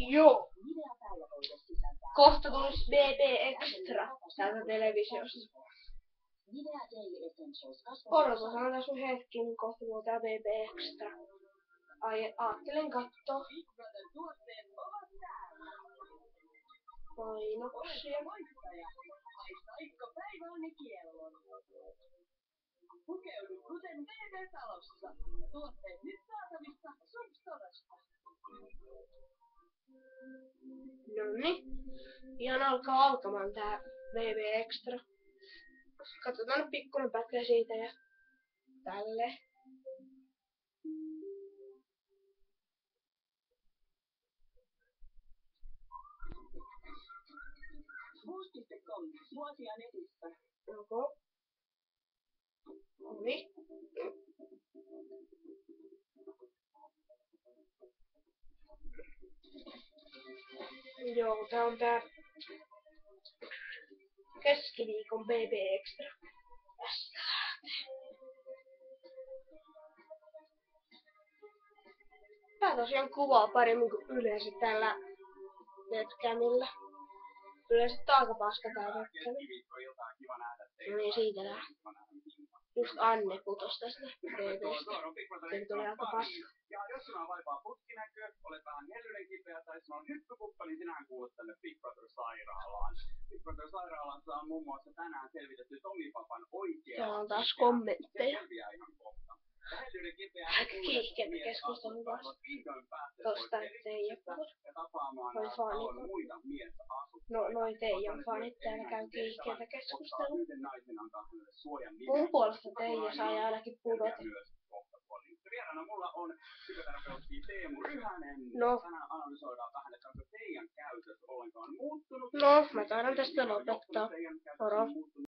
Joo. Kohta tulisi BB Extra täältä televisiosta. Odotetaan tässä hetki, niin kohta tulee tää BB Extra. Aattelin kattoo. Painoksia. Pukeudu kuten BB-talossa. Tuotteet nyt saatavissa Substorasta. Noniin. Ihan alkamaan tää BB Extra. Katsotaan nyt pikkuinen pätkä siitä ja tälleen. Boost.com, vuosia netissä. Joko? Noniin. Joo, tää on tää keskiviikon BB Extra. Tästä lähtee. Tää tosiaan kuvaa paremmin kuin yleensä tällä webcamilla. Yleensä aika paska tää webcam. No niin, siitä lähtee. Just Anne putos tästä BBstä. Se tulee aika paska. Ja jos sinulla on vaipaa putkinäkö, olet vähän hellyden kipeä tai sinulla on hyppykuppa, niin sinähän kuulut tänne Big Brother-sairaalaan. Big Brother-sairaalassa on muun muassa tänään selvitetty Tomi Papan oikea. Täällä on taas kommentteja. Hellyden kipeä aika kiihkeätä keskustelua vasta. Tosta Teijon noi fanit. No noi Teijon fanit täällä käy kiihkeätä keskustelua. Mun puolesta Teijo sai ainakin pudota. Vieraana mulla on psykoterapeutti Teemu Ryhänen. No. Tänään analysoidaan vähän, että onko teidän käytös ollenkaan muuttunut. No, mä taidan tästä lopettaa. Moro.